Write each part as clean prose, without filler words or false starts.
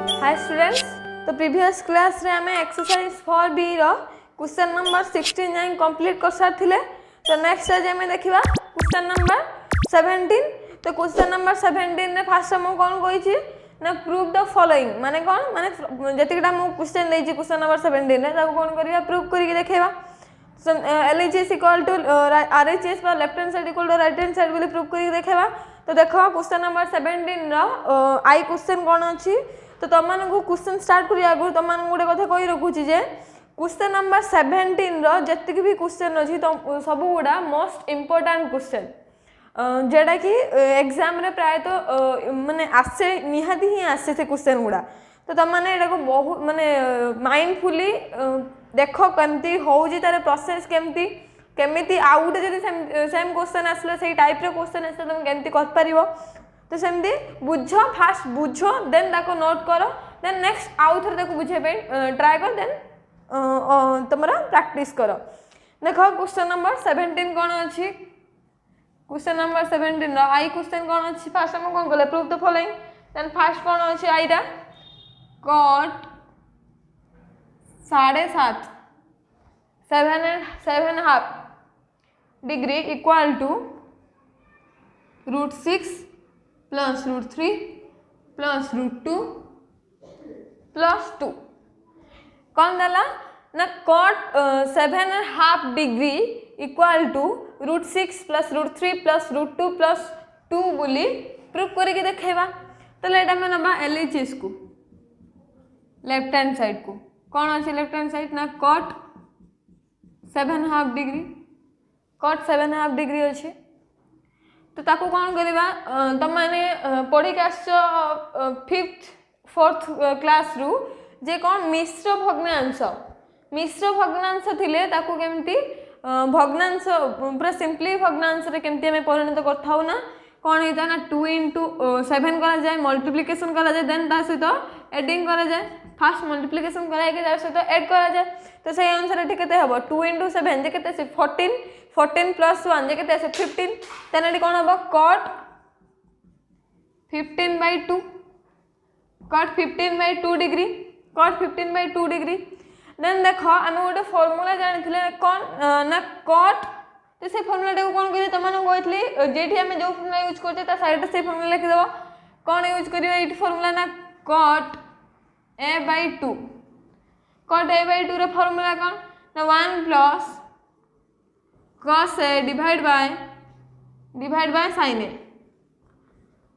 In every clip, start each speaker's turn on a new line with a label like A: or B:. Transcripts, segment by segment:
A: Hi students, तो previous class रे हमें एक्सरसाइज 4b रो क्वेश्चन नंबर 16 जाए कंप्लीट कर सारथिले। तो नेक्स्ट आज हमें देखिबा क्वेश्चन नंबर 17। तो क्वेश्चन नंबर 17 रे फास्ट हम कोन कहि छी ना प्रूव द फॉलोइंग, माने कोन माने जतिकटा मु क्वेश्चन देइ छी क्वेश्चन नंबर 17 रे ताको कोन करिया प्रूव करिके देखेबा। LHS इक्वल टू RHS पर left hand side equal to right hand side बोली प्रूव करिके देखेबा। तो देखो क्वेश्चन नंबर 17 रो आई क्वेश्चन कोन अछि। तो तुम को क्वेश्चन स्टार्ट करिया आगु तुम गोटे कथा कहि रखुची जे क्वेश्चन नंबर 17 रो जतिक भी क्वेश्चन अछि तो सब गुडा मोस्ट इंपोर्टेंट क्वेश्चन जेडा कि एग्जाम रे प्राय तो माने आसे निहाती ही आसे से क्वेश्चन गुडा। तो तुम माने एटा को बहुत माने माइंडफुली देखो केमती होउजी तार प्रोसेस केमती केमिति आउट जदी सेम क्वेश्चन आसले सेही टाइप रे क्वेश्चन आसले तुम केमती कर परिबो। तो सेमती बुझ फास्ट बुझ देन ताको नोट करो देन नेक्स्ट आउ थर ताको बुझे पे ट्राई कर देन तुमरा प्रैक्टिस करो। देखो क्वेश्चन नंबर 17 कोन अछि। क्वेश्चन नंबर 17 रो आई क्वेश्चन कोन अछि। फास्ट हम कोन करले proof the following. Then first कोन अछि आईटा cot 7.5 7.5 degree equal to √6 plus √3 plus √2 plus 2 कौन दला ना cot 7.5 degree equal to √6 plus √3 plus √2 plus 2 बोली प्रूफ करके देखेबा। तो एटा में नबा LHS को लेफ्ट हैंड साइड को कौन अछि लेफ्ट हैंड साइड ना cot 7.5 डिग्री cot 7.5 डिग्री अछि। तो ताको कौन करिबा तुम माने पढ़ी के आसो 5th 4th क्लास रु जे कौन मिश्र भग्नांश थिले ताको केमती भग्नांश पूरा सिंपली भग्नांश रे केमती हमें परिणत करथाउ ना कौन हेता ना 2 into 7 करा जाए मल्टीप्लिकेशन करा जाए देन ता सहित एडिंग करा जाए फास्ट मल्टीप्लिकेशन कराए के तार सहित ऐड करा जाए। तो सही अनुसार ठीक केते हबो 2 into 7 जे केते 14 14 plus 1 जे केते 15 देन एटी कोन हबो cot 15/2 cot 15/2 degree cot 15/2 degree. Then देखो हम गोटे फार्मूला जानिथिले कोन ना cot तो से फार्मूला को कोन करी तमन कहथली जेठी हम जो फार्मूला यूज करते ता साइड से फार्मूला लिख देबो। कोन यूज करियो एटी फार्मूला ना cot a/2 cot a/2 रो फार्मूला कोन ना 1 plus cos a divide by sin a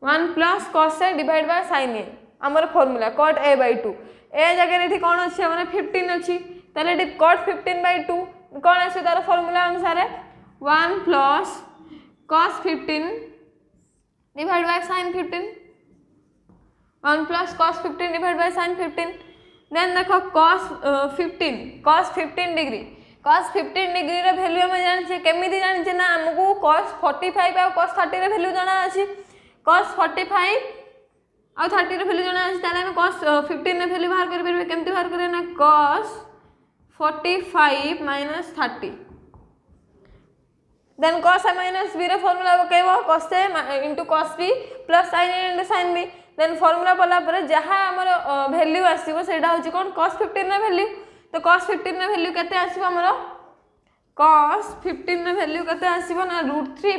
A: 1 plus cos a divide by sin a हमर फार्मूला cot a/2 ए जगह एठी कोन अछि हमर 15 अछि तले एठी cot 15/2 कोन अछि तार फार्मूला अनुसार 1 plus cos 15 divide by sin 15 1 plus cos 15 divide by sin 15 then देखो cos 15 डिग्री cos 15 डिग्री रे वैल्यू हम जानि छै केमिति जानि छै ना हमकु cos 45 और cos 30 रे वैल्यू जाना अछि। cos 45 और 30 रे वैल्यू जाना अछि ताले हम cos 15 रे वैल्यू बाहर कर परबे केमिति बाहर करे ना cos 45 minus 30 then cos a minus b रे फार्मूला बकेबो cos a into cos b plus sin a into sin b then formula पला पर जहा हमर वैल्यू आसीबो सेटा होची कोन cos 15 रे वैल्यू। तो cos 15 रे वैल्यू केते आसीबो हमर cos 15 रे वैल्यू केते आसीबो ना √3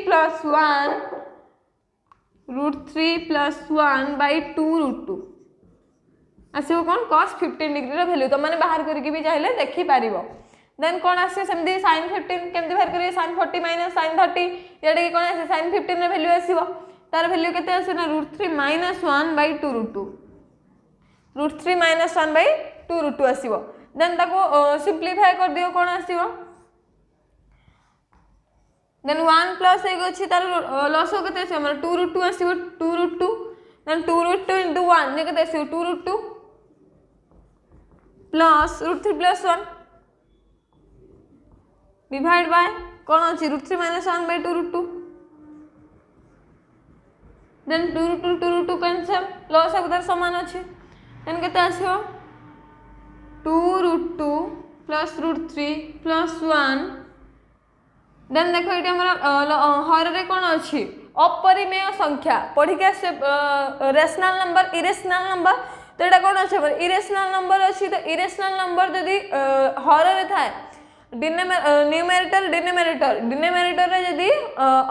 A: plus 1 by 2 √2 आसीबो cone cos 15 degree रे वैल्यू तो माने बाहर करके भी चाहिले देखि पारिबो। देन कोन आसी सेमदी sin 15 केमते बाहर करिए sin 40 minus sin 30 एटा कि कोन आसी sin 15 रे वैल्यू आसीबो तार वैल्यू केते आसी ना √3 minus 1 by 2 √2 √3 minus 1 by 2 √2 आसीबो। देन ताको सिंपलीफाई कर दियो कोन आसीबो देन 1 plus एक अछि तार लॉस केते आसी हमर 2 √2 आसीबो 2 √2 देन 2 √2 into 1 जे केते आसीबो 2 √2 plus √3 plus 1 डिवाइड बाय कोन अछि √3 minus 1 by 2 √2 देन 2 √2 कैंसिल लॉस अगर समान अछि देन केते आसीबो 2 √2 plus √3 plus 1 देन देखो ये हर रे कौन अच्छी अपरिमेय संख्या पढ़ी के रेशनल नंबर इरेशनल नंबर तो एटा कोन अछि इरेशनल नंबर अछि तो इरेशनल नंबर जदी हर रे थाए न्यूमेरेटर डिनोमिनेटर रे जदी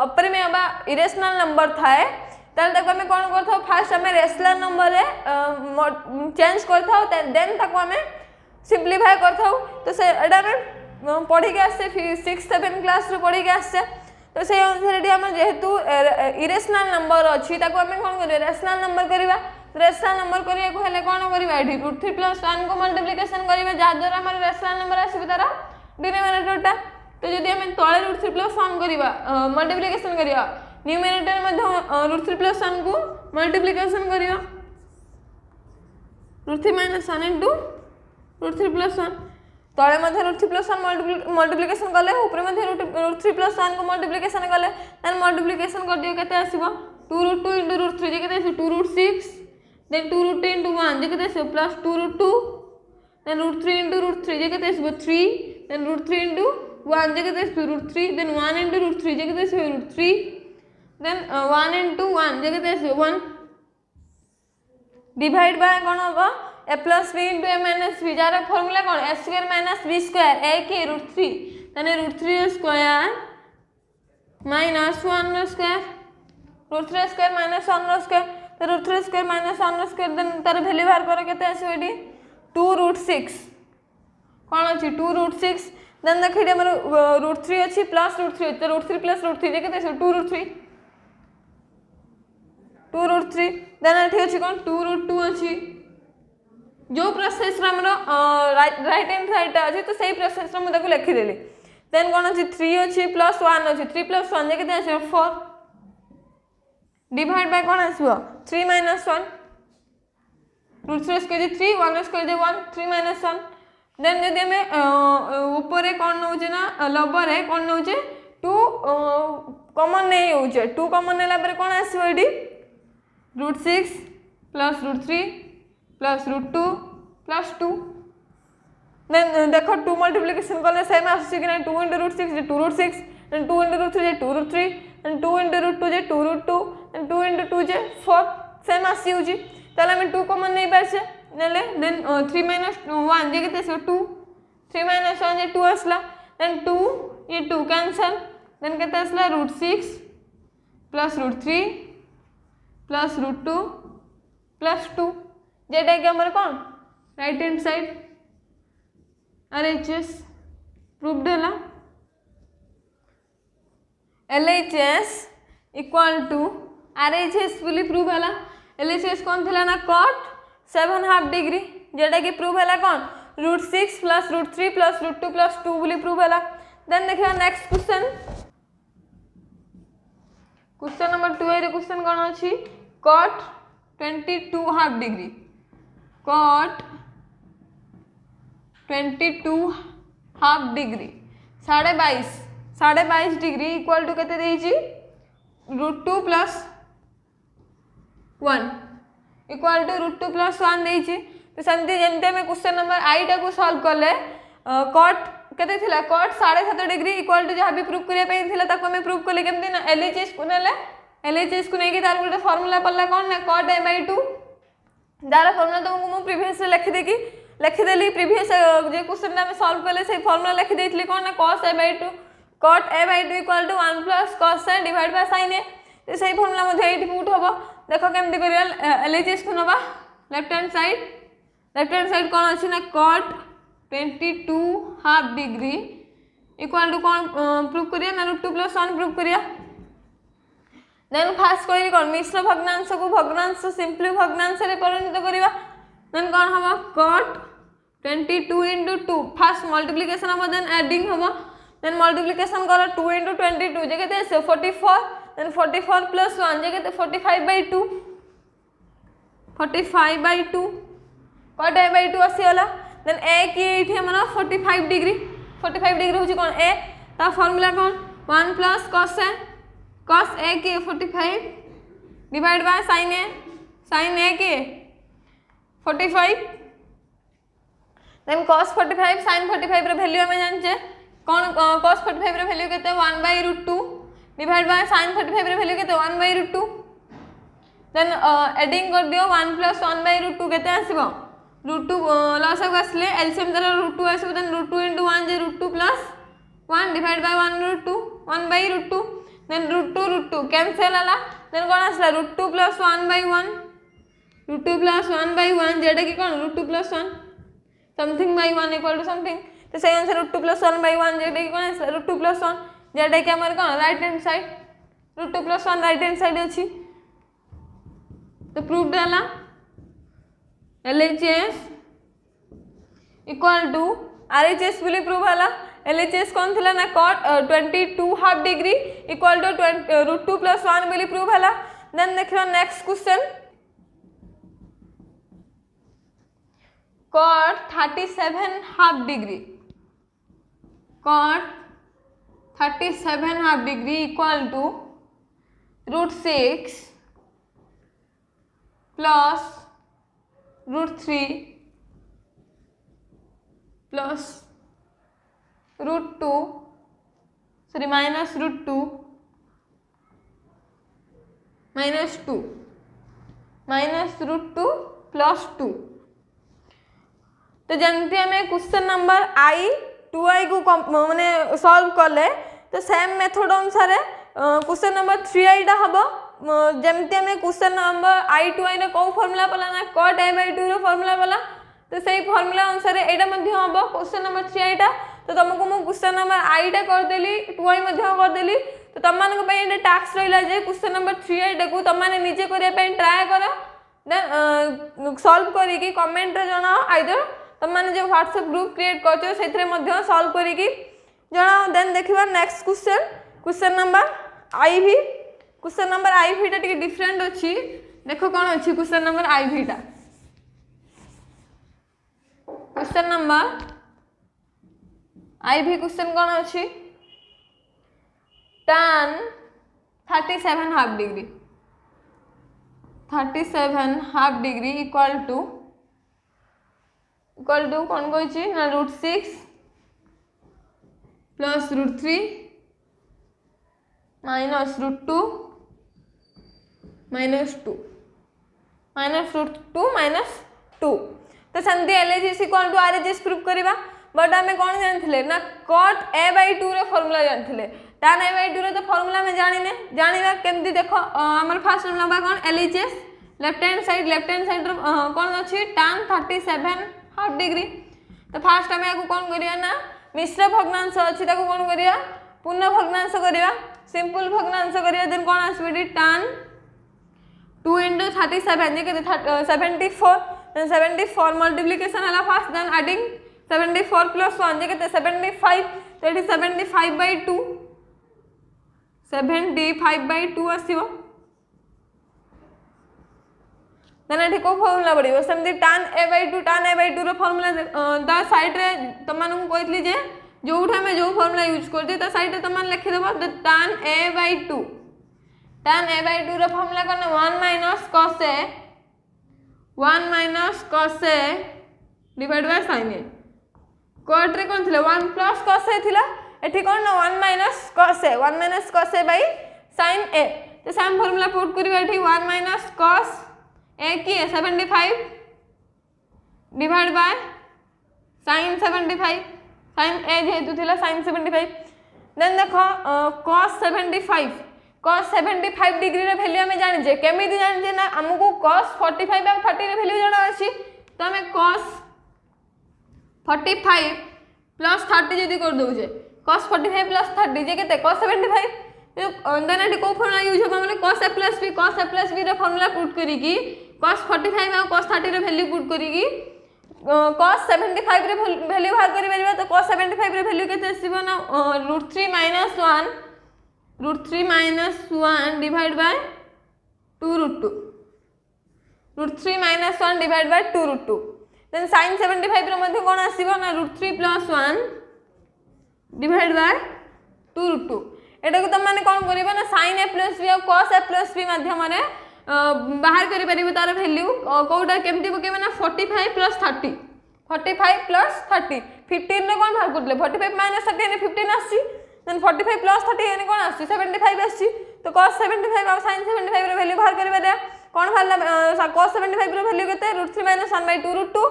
A: अपरिमेय बा इरेशनल नंबर थाए ताल ताको हमें कोन करथाउ फास्ट हमें रेशनल नंबर रे चेंज करथाउ देन ताको हमें सिंपलीफाई करथाउ तो से एटा में पढ़ी के आसे 6 7 क्लास रे पढ़ी के आसे तो से अनुसार हम जेहेतु इरेशनल नंबर अच्छी ताको हमें कोन करिया रेशनल नंबर करिवा रेशनल नंबर करिया को हेले कोन करिवा एठी √3 + 1 को मल्टीप्लिकेशन करिवा जा द्वारा हमर रेशनल नंबर आसीबे तारा डिनोमिनेटरटा तो जदी हमें तळे √3 + 1 करिवा मल्टीप्लिकेशन करिवा न्यूमरेटर मध्ये √3 + 1 को मल्टीप्लिकेशन करिवा √3 - 1 * √3 + 1 तळे मध्ये √3 + 1 मल्टीप्लिकेशन करले ऊपर मध्ये √3 + 1 को मल्टीप्लिकेशन करले देन मल्टीप्लिकेशन कर दियो केते आसीबो 2√2 * √3 जे केते 2√6 देन 2√2 * 1 जे केते आसीबो प्लस 2√2 देन √3 * √3 जे केते आसीबो 3 देन √3 * 1 जे केते आसीबो √3 देन 1 * √3 जे केते आसीबो √3 देन 1 * 1 जे केते आसीबो 1 डिवाइड बाय कोन होबो a plus b into a minus b jar formula cone a square minus b square a की √3 तने √3 square minus 1 square √3 square minus 1 square तो √3 स्क्वायर minus 1 स्क्वायर देन तार वैल्यू बाहर कर केते आसी एडी 2√6 कोन अछि 2√6 देन देखिडे हमर √3 अछि प्लस √3 तो √3 + √3 जे केते 2√3 2√3 देन एठी अछि कोन 2√2 अछि जो प्रोसेस रे हमर राइट हैंड साइड अछि तो सही प्रोसेस रे हम देखो लिखि देली देन कोन अछि 3 अछि प्लस 1 अछि 3 + 1 जे केते अछि 4 डिवाइड बाय कोन आसीबो 3 - 1 √3 स्क्वायर 3 1 स्क्वायर 1 3 - 1 देन जदी हमें ऊपर कोन नउचे ना लबर है कोन नउचे 2 कॉमन नै होउचे 2 कॉमन नेला पर कोन आसीबो एडी √6 + √3 + √2 + 2 देन देखो 2 मल्टीप्लिकेशन करले सेम आसी कि 2 * √6 जे 2√6 देन 2 * √3 जे 2√3 देन 2 * √2 जे 2√2 देन 2 * 2 जे 4 सेम आसी होची ताले हम 2 कॉमन नै पाछे नेले देन 3 - 1 जे केते 2 3 - 1 जे 2 आसला देन 2 ये 2 कैंसिल देन केते आसला √6 + √3 + √2 + 2 जेटा कि हमर कोन right hand side RHS proved हला LHS = RHS बोली प्रूव हला LHS कोन थिला ना cot 7/2 डिग्री जेटा कि प्रूव हला कोन √6 + √3 + √2 + 2 बोली प्रूव हला देन देखिया नेक्स्ट क्वेश्चन नंबर 2 रे क्वेश्चन कोन अछि cot 22/2 degree cot 22/2 degree 22.5 degree equal to केते देइची √2 + 1 इक्वल टू √2 + 1 देइची तो सेमती जेमते में क्वेश्चन नंबर 8 को सॉल्व करले cot केते थिला cot 7.5 डिग्री इक्वल टू जहां भी प्रूव करिया पे थिला ताको हमें प्रूव करले केमती ना LHS को नेले LHS को नेकी तार गोटे फार्मूला पड़ला कोन ना cot a/2 दारा फार्मूला तुमको मु प्रीवियस लिखि देली प्रीवियस जे क्वेश्चन में सॉल्व करले से फार्मूला लिखि देथली कोन ना cos a/2 cot a/2 = 1 + cos a divide by sin a तो सही फार्मूला मध्ये एठी पुट होबो देखो केमती करिया LHS को नबा लेफ्ट हैंड साइड कोन अछि ना cot 22/2 डिग्री इक्वल टू कोन प्रूव करिया ना √2 + 1 प्रूव करिया देन फास्ट कोइ कोन मिश्र भग्नांश को भग्नांश सिंपली भग्नांश रे परिणत करिवा देन कोन हबो cot 22 * 2 फास्ट मल्टीप्लिकेशन हबो देन एडिंग हबो देन मल्टीप्लिकेशन करो 2 * 22 जे केते 44 देन 44 + 1 जे केते 45/2 45/2 cot a/2 आसीला देन a की एठी हमरा 45 डिग्री होची कोन a ता फार्मूला कोन 1 + cos a की 45 डिवाइड बाय sin a की 45 देन cos 45 sin 45 रे वैल्यू हमें जानचे कोन cos 45 रे वैल्यू केते 1/√2 डिवाइड बाय sin 45 रे वैल्यू केते 1/√2 देन एडिंग कर दियो 1 + 1/√2 केते आसीबो √2 लसक आसले एलसीएम दर √2 आसीबो देन √2 * 1 जे √2 + 1 डिवाइड बाय 1/√2 1/√2 देन √2 कैंसिल हला देन कोन आसला √2 + 1/1 √2 + 1/1 जेटा कि कोन √2 + 1 समथिंग बाय 1 = समथिंग तो से आंसर √2 + 1/1 जेटा कि कोन आसला √2 + 1 जेटा कि हमर कोन right hand side √2 + 1 right hand side अछि तो प्रूव्ड हला LHS इक्वल टू RHS बोली प्रूव हला LHS कौन थिला ना cot 22 ½ इक्वल टू √2 + 1 बोली प्रूव हला देन देखियो next question cot 37 ½ cot 37 ½ equal to √6 plus √3 plus √2 sorry minus √2 minus 2 minus √2 plus 2 तो जमती हमें क्वेश्चन नंबर आई 2i को माने सॉल्व करले तो सेम मेथड अनुसार क्वेश्चन नंबर 3i टा हबो जमती हमें क्वेश्चन नंबर i2i रे को फार्मूला पला ना cot a/2 रो फार्मूला पला तो सही फार्मूला अनुसार एटा मध्ये हबो क्वेश्चन नंबर 3i टा तो तुमको मु क्वेश्चन नंबर i टा कर देली 2i मध्ये कर देली तो तुम मानक पे एटा टास्क रहिला जे क्वेश्चन नंबर 3i टा को तुम माने निजे करिया पे ट्राई करो देन सॉल्व करी की कमेंट रे जणाओ आइदर तुम माने जो व्हाट्सएप ग्रुप क्रिएट करछो सेथरे मध्ये सॉल्व करी की जणाओ देन देखिबा next question number IV question number IV टा टिके डिफरेंट अछि देखो कोन अछि क्वेश्चन नंबर IV टा क्वेश्चन नंबर IV क्वेश्चन कोन अछि tan 37 ½ इक्वल टू कोन कोइ छी ना √6 plus √3 minus √2 minus 2 minus √2 minus 2 तो संति LHS equal to RHS prove करबा बट हमें कोन जानथिले ना cot a/2 रे फार्मूला जानथिले tan a/2 रे तो फार्मूला में जानिबा केमती देखो हमर फर्स्ट नंबर कोन LHS लेफ्ट हैंड साइड कोन अछि tan 37 ½ तो फर्स्ट हमें आको कोन करिया ना मिश्र भग्नांश अछि ताको कोन करिया पूर्ण भग्नांश करिया सिंपल भग्नांश करिया देन कोन आसबेडी tan 2 * 37 जे के 74 then 74 multiplication हला फर्स्ट देन एडिंग 74 + 1 जे के 75 तो एटी 75/2 75/2 आसीबो देन एटी को फार्मूला पड़िबो सेमती tan a/2 रो फार्मूला दा साइड रे तमन को कहतली जे जोठा में जो फार्मूला यूज करते ता साइड रे तमन लिखि देबो tan a/2 रो फार्मूला कोन 1 - cos a divide by sin a cot रे कोन थिला 1 + cos a थिला एठी कोन 1 - cos a by sin a तो सेम फार्मूला पुट करिवा एठी 1 - cos a की 75 divide by sin 75 sin a जेतु थिला sin 75 देन देखो cos 75 डिग्री रे वैल्यू हमें जानि जे केमिति जानि जे ना हमको cos 45 और 30 रे वैल्यू जाना अछि तो हमें cos 45 + 30 जदी कर दउ जे cos 45 + 30 जे केते cos 75 देन एटी को फार्मूला यूज हो माने cos a + b रे फार्मूला पुट करी की cos 45 और cos 30 रे वैल्यू पुट करी की cos 75 रे वैल्यू बाहर करि परिबा तो cos 75 रे वैल्यू केते आसीबो ना √3 - 1 divide by 2√2 √3 - 1 divide by 2√2 then sin 75 रे मध्ये कोन आसीबो ना √3 + 1 डिवाइड बाय 2√2 एटा को तम माने कोन करिबा ना sin a + b और cos a + b माध्यम रे बाहर करि परिबो तार वैल्यू कोटा केमती पकेबा ना 45 + 30 15 रे कोन बाहर करले 45 - 30 ने 15 आसी देन 45 + 30 ने कोन आसी 75 आसी तो cos 75 और sin 75 रे वैल्यू बाहर करबा दे कौन बाहर cos 75 रो वैल्यू केते √3 - 1/2 √2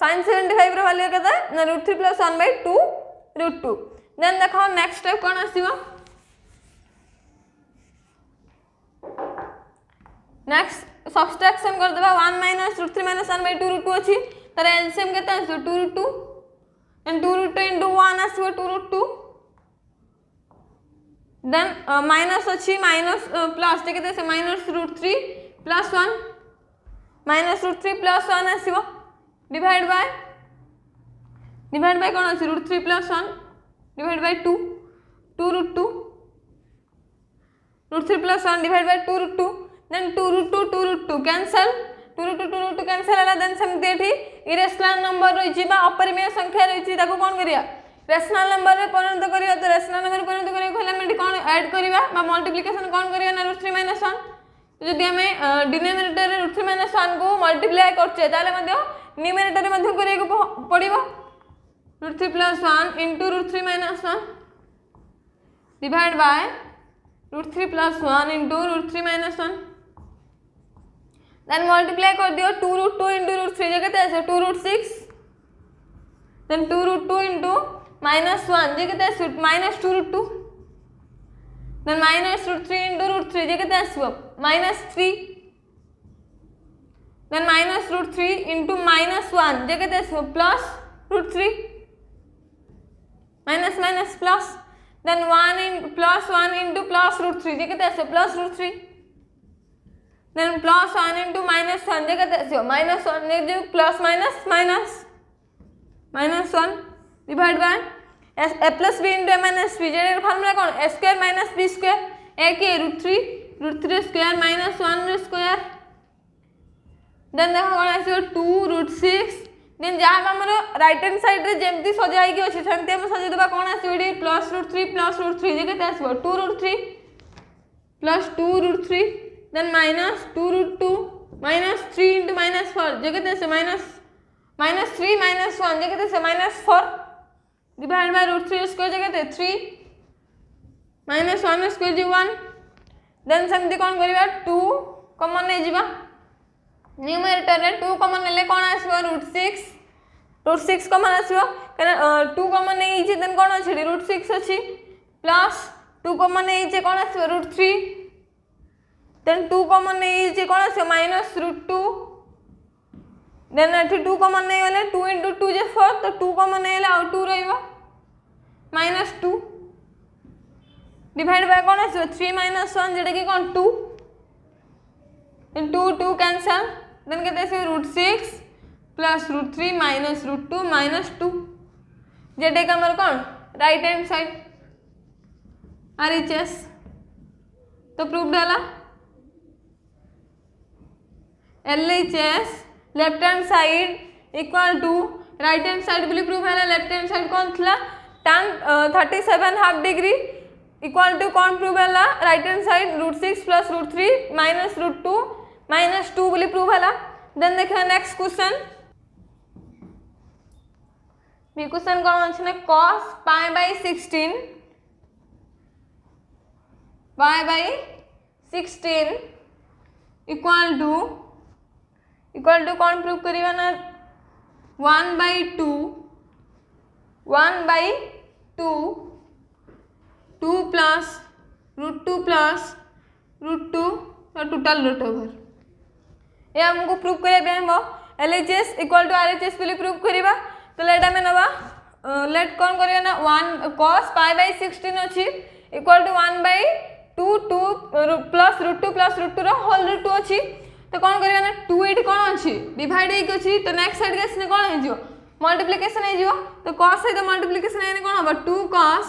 A: sin 75 रो वैल्यू केते ना √3 + 1/2 √2 देन देखो नेक्स्ट स्टेप कौन आसीबो नेक्स्ट सब्सट्रैक्शन कर देबा 1 - √3 - 1/2 √2 अछि तर एलसीएम केते आसो 2 √2 and 2 √2 into 1 आसो 2 √2 देन माइनस अछि माइनस प्लस ते केते से -√3 + 1 -√3 + 1 आसीबो डिवाइड बाय कोन अछि √3 + 1 divide by 2 2 √2 √3 + 1 divide by 2 √2 then 2 √2 2 √2 cancel 2 √2 2 √2 cancel होला देन सेमते एठी इरेशनल नंबर रही छी बा अपरिमेय संख्या रही छी ताको कोन करिया रेशनल नंबर रे परिणत करिया तो रेशनल नंबर परिणत करिया कहले हम कोन ऐड करिया बा मल्टीप्लिकेशन कोन करिया ना √3 - 1 जदि हमें डिनोमिनेटर रे √3 - 1 को मल्टीप्लाई करछे ताले मध्ये न्यूमरेटर रे मध्ये करिया को पड़िबो √3 + 1 into √3 - 1 divide by √3 + 1 into √3 - 1 then multiply कर दियो 2 √2 into √3 जे केते आसे 2 √6 देन 2 √2 into -1 जे केते आसे -2 √2 देन -√3 into √3 जे केते आसबो -3 देन -√3 into -1 जे केते आसबो +√3 minus minus plus then 1 into +√3 जे केते आसे +√3 देन +1 into -1 जे केते आसे -1 ने जे plus minus minus -1 divide by a + b into a - b जे फार्मूला कोन a² - b² a के √3 -1 देन देखो कोन आसे 2 √6 देन जहाँ हमर राइट हैंड साइड रे जेमती सजाई के अछि सेमती हम सजाई देबा कोन आसे एडी +√3 जे केते आसबो 2 √3 + 2 √3 देन -2 √2 -3 into -4 जे केते आसे -3 - 1 जे केते आसे -4 डिवाइड बाय √3² जे केते 3 -1² जे 1 देन सेमती कोन करिबा 2 कॉमन नै जिबा न्यूमरेटर रे 2 कॉमन नेले कोन आसबो √6 कॉमन आसबो कारण 2 कॉमन नै छि देन कोन अछि √6 अछि प्लस 2 कॉमन नै छि कोन आसबो √3 देन 2 कॉमन नै छि कोन आसबो -√2 देन एठी 2 कॉमन नै गले 2 into 2 जे 4 तो 2 कॉमन नै गले और 2 रहइबो -2 डिवाइड बाय कोन आसबो 3 - 1 जेटा कि कोन 2 into 2 कैंसिल देन केते आसे √6 + √3 -√2 -2 जेटा कि हमर कोन राइट हैंड साइड RHS तो प्रूफ डाला LHS left hand side equal to right hand side बोली प्रूफ है लेफ्ट हैंड साइड कौन थला tan 37.5 डिग्री इक्वल टू कौन प्रूफ है राइट हैंड साइड √6 + √3 -√2 -2 बोली प्रूफ है देन देखा नेक्स्ट क्वेश्चन बी क्वेश्चन कौन अछि ने cos π/16 π/16 इक्वल टू कौन प्रूफ करिवा ना 1/2 2 plus √2 plus √2 total root over ये हमको प्रूफ करिया हम LHS इक्वल टू RHS बोली प्रूफ करिवा तो लेट हमें नवा लेट कौन करिया ना 1 cos π/16 अछि इक्वल टू 1/2 2 plus √2 रो होल √2 अछि तो कौन करिया ना 2 8 कौन अछि डिवाइड हे के अछि तो नेक्स्ट साइड के असने कौन हे जियो मल्टीप्लिकेशन हे जियो तो cos है तो मल्टीप्लिकेशन है कौन होबा 2 cos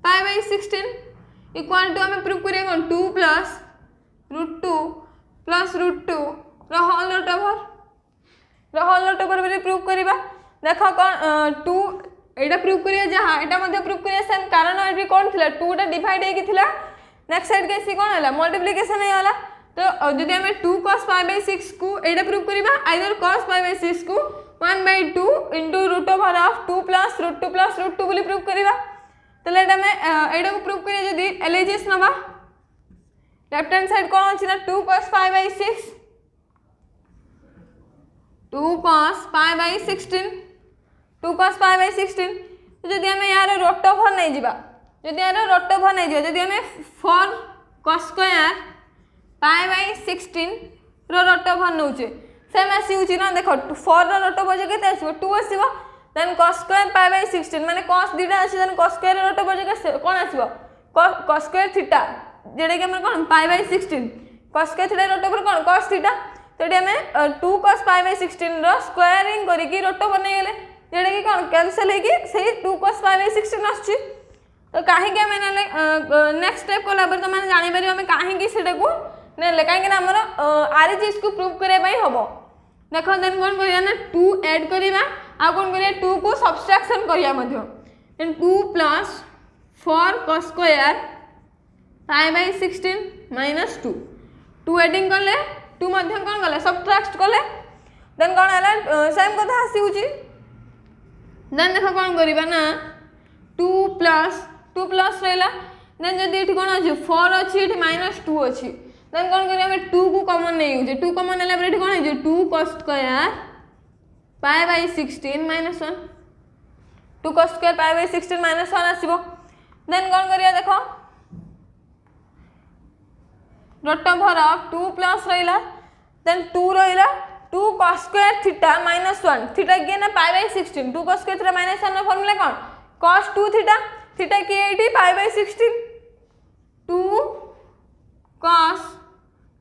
A: π/16 इक्वल टू हमें प्रूफ करिया कौन 2 plus √2 रो होल रूट ओवर बोली प्रूफ करिबा देखो कौन 2 एटा प्रूफ करिया जहां एटा मध्ये प्रूफ करिया सेम कारण एटी कौन थिला 2 टा डिवाइड हे कि थिला नेक्स्ट साइड के सी कौन हला मल्टीप्लिकेशन हे वाला तो जदि हमें 2 cos π/6 को एटा प्रूफ करिबा आइदर cos π/6 को 1/2 into √2 plus √2 बोली प्रूफ करिबा तो लेट हमें एटा को प्रूफ करिया जदि LHS नबा लेफ्ट हैंड साइड कौन अच्छी ना 2 cos π/6 2 cos π/16 2 cos π/16 जदि आम यार रोट ओवर नहीं जीवा जदि यार रोट ओवर नहीं जीवा जदि आम 4 cos स्क्वायर π/16 रोट ओवर नौचे सेम आसी ना देख 4 रोट ओवर जगह आसो 2 आसो देन cos स्क्वायर π/16 माने cos दुटा अच्छी then cos square root over जगह कौन आसो cos स्क्वायर थीटा जेटा कि कौन π/16 cos square theta root over कौन cos थीटा तो ये आम 2 cos π/16 स्क्वायरिंग करके रोट ओवर नहीं गले जेटा कि कौन कैंसल होगी 2 cos π/16 आसुची तो कहीं नेक्स्ट स्टेप कला तुम जापर आम कहीं से कहीं आमर आरएचएस को प्रूव करने हम देख देन कौन करना 2 ऐड करवा आ कौन कर 2 को सब्सट्रैक्शन करवा 2 + 4 cos स्क्वायर π/16 - 2 2 एडिंग कले 2 कौन कले सब्ट्रैक्ट कले देन कौन है सेम कथा आसी देन देख कौन करवा ना 2 + रहा देन जब ये कौन अच्छे 4 अच्छी -2 अच्छी देन कौन कर 2 को कॉमन नहीं होचे 2 कॉमन है ये कौन है 2 cos स्क्वायर π/16 - 1 2 cos स्क्वायर π/16 - 1 आसो देन कौन करिया देख रोट ओवर 2 + रहा देन 2 रहा 2 cos स्क्वायर थीटा -1 थीटा किए ना π/16 2 cos स्क्वायर थीटा -1 रो फॉर्मूला कौन cos 2 थीटा थीटा किए ये π/16 2 cos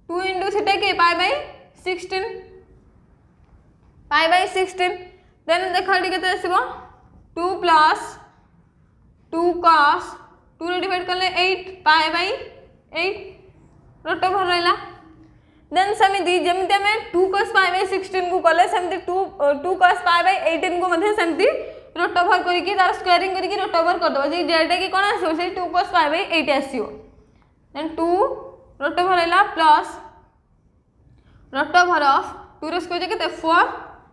A: 2 × थीटा किए π/16 देन देख ये आसो 2 + 2 cos 2 डिवाइड कले 8 π/8 रोट ओवर रहा देन सेमती जमी आम 2 cos π/16 को कले सेमती 2 cos π/18 को सेमती रोट ओवर करके तार स्क्वायरिंग करके रोट ओवर करदे जे जेटा कि कौन आसो से 2 cos π/8 आसो देन 2 रोट ओवर रहा प्लस रोट ओवर ऑफ 2 रो स्क्वायर के 4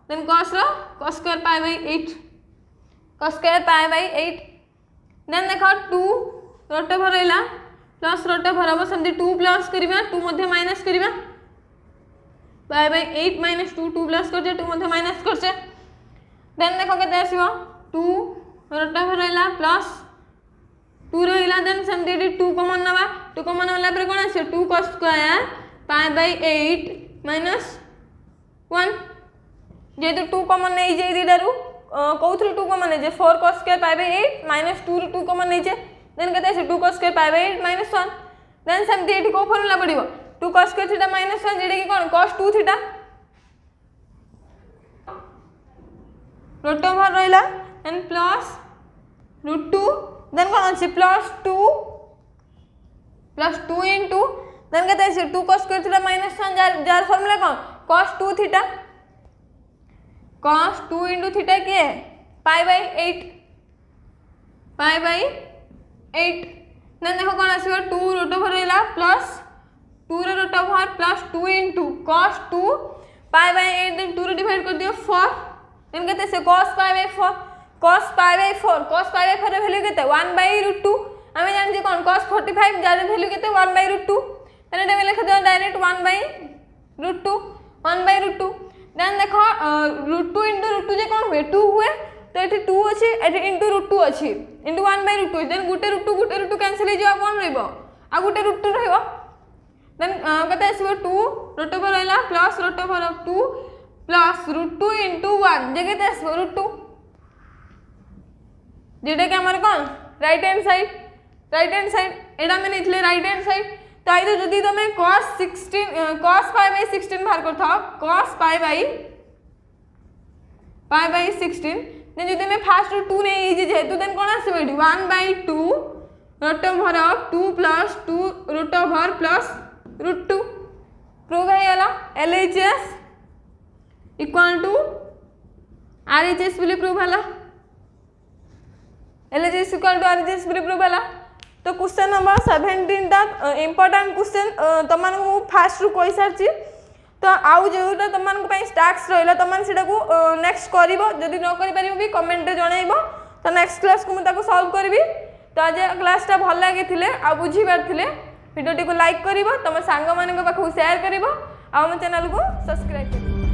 A: then cos square π/8 cos square π/8 then देख 2 रोट ओवर रहा प्लस रोट ओवर हम सेमती 2 प्लस करवा 2 माइनस करवा π/8 - 2 2 प्लस कर 2 माइनस कर देन देख के आसो 2 रोट ओवर रहा प्लस 2 रहा देन सेमती 2 कॉमन नवा 2 कॉमन वाला कौन आस 2 cos स्क्वायर π/8 - 1 जेहेतु 2 कॉमन नहीं जाए दीटारू कौन 2 कॉमन नहीं 4 cos स्क्वायर π/8 - 2 2 कॉमन नहीं जाए देन कहते 2 cos स्क्वायर π/8 - 1 देन सेमती ये कौ फॉर्मूला पड़ो 2 cos स्क्वायर थीटा -1 जेटा कि कौन cos 2 थीटा रोट ओवर रहा एंड प्लस √2 देन कौन अच्छे +2 × देन कहते 2 cos स्क्वायर थीटा -1 जार फॉर्मूला कौन cos 2 थीटा cos 2 × थीटा किए π/8 देन देखो कौन आसो 2 रोट ओवर रहा plus 2 root over plus 2 × cos 2 π/8 then 2 divide कर दियो 4 देन कहते से cos π/4 cos π/4 रे वैल्यू केते 1/√2 आमे जान जे कौन cos 45 जार वैल्यू केते 1/√2 देन एटा लिख दियो डायरेक्ट 1/√2 देन देखो √2 × √2 जे कौन हुए 2 हुए तो ये 2 अच्छी इंटू √2 अच्छी इंटू 1/√2 देन गोटे √2 कैंसिल हो कौन रही आ गोटे √2 रहा देन कहते आसो 2 रोट ओवर रहा प्लस रोट ओवर 2 प्लस √2 × 1 जगह आसो √2 जेटा कि आमर कौन राइट हैंड साइड एटा आम नहीं राइट हैंड साइड तो आई जदि तुम cos π/16 बाहर कर cos π/16 देन जब मैं फास्ट 2 नहीं जेहेतु देन कौन आसो 1/2 root over 2 + 2 root over plus √2 prove है LHS इक्वल टू RHS बोली प्रूव है LHS इक्वल टू RHS बोली प्रूव है तो क्वेश्चन नंबर 17 टा इंपोर्टेंट क्वेश्चन तुमको फास्ट रू कही सारी तो आउ जोटा तुम टास्क रहा तुम से नेक्स्ट कर जदि न कर भी कमेंट जनइब तो नेक्स्ट क्लास को मुझे सॉल्व करी तो आज क्लासटा भल लगी आ बुझी पारे भिडियो को लाइक करिवो, तुम सांग मानक पाखु शेयर करिवो, आ हम चैनल को सब्सक्राइब करिवो।